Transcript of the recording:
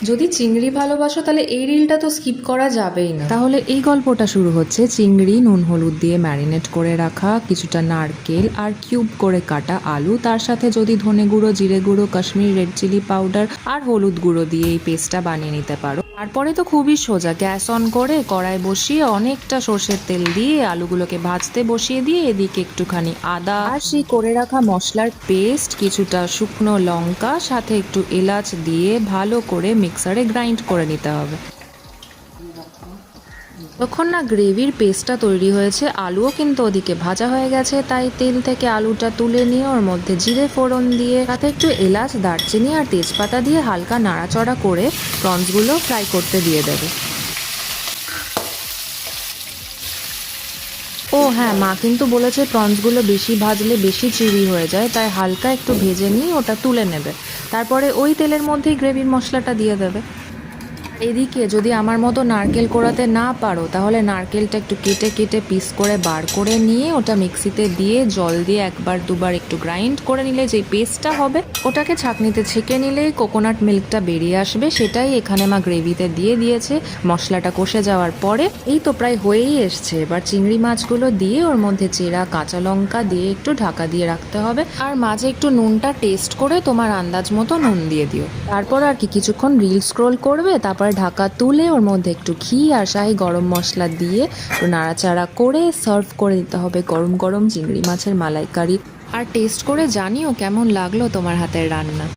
যদি চিংড়ি ভালোবাসো তাহলে এই রিলটা তো স্কিপ করা যাবেই না। তাহলে এই গল্পটা শুরু হচ্ছে চিংড়ি নুন হলুদ দিয়ে ম্যারিনেট করে রাখা, কিছুটা নারকেল আর কিউব করে কাটা আলু, তার সাথে যদি ধনে গুঁড়ো, জিরে গুঁড়ো, কাশ্মীরি রেড চিলি পাউডার আর হলুদ গুঁড়ো দিয়ে এই পেস্টটা বানিয়ে নিতে পারো। তারপরে তো খুবই সোজা, গ্যাস অন করে কড়াই বসিয়ে অনেকটা সর্ষের তেল দিয়ে আলুগুলোকে ভাজতে বসিয়ে দিয়ে এদিকে একটুখানি আদা আর সেই করে রাখা মশলার পেস্ট, কিছুটা শুকনো লঙ্কা, সাথে একটু এলাচ দিয়ে ভালো করে মিক্সারে গ্রাইন্ড করে নিতে হবে। যখন না গ্রেভির পেস্টটা তৈরি হয়েছে, আলুও কিন্তু ওদিকে ভাজা হয়ে গেছে, তাই তেল থেকে আলুটা তুলে নিয়ে ওর মধ্যে জিরে ফোড়ন দিয়ে তাতে একটু এলাচ, দারচিনি আর তেজপাতা দিয়ে হালকা নাড়াচড়া করে প্রনসগুলো ফ্রাই করতে দিয়ে দেবে। ও হ্যাঁ, মা কিন্তু বলেছে প্রনসগুলো বেশি ভাজলে বেশি চিড়ি হয়ে যায়, তাই হালকা একটু ভেজে নিয়ে ওটা তুলে নেবে। তারপরে ওই তেলের মধ্যেই গ্রেভির মশলাটা দিয়ে দেবে। এদিকে যদি আমার মতো নারকেল কোড়াতে না পারো, তাহলে নারকেলটা একটু কেটে কেটে পিস করে বার করে নিয়ে ওটা মিক্সিতে দিয়ে জল দিয়ে একবার দুবার একটু গ্রাইন্ড করে নিলে যে পেস্টটা হবে, ওটাকে ছাঁকনিতে ছেঁকে নিলেই কোকোনাট মিল্কটা বেরিয়ে আসবে। সেটাই এখানে মা গ্রেভিতে দিয়ে দিয়েছে। মশলাটা কষে যাওয়ার পরে এই তো প্রায় হয়েই এসছে। এবার চিংড়ি মাছগুলো দিয়ে ওর মধ্যে চেরা কাঁচা লঙ্কা দিয়ে একটু ঢাকা দিয়ে রাখতে হবে, আর মাঝে একটু নুনটা টেস্ট করে তোমার আন্দাজ মতো নুন দিয়ে দিও। তারপর আর কি কিছুক্ষণ রিল স্ক্রোল করবে, তারপর ঢাকা তুলে ওর মধ্যে একটু ঘি আর শাহি গরম মশলা দিয়ে নাড়াচাড়া করে সার্ভ করে দিতে হবে গরম গরম চিংড়ি মাছের মালাইকারি। আর টেস্ট করে জানিও কেমন লাগলো তোমার হাতের রান্না।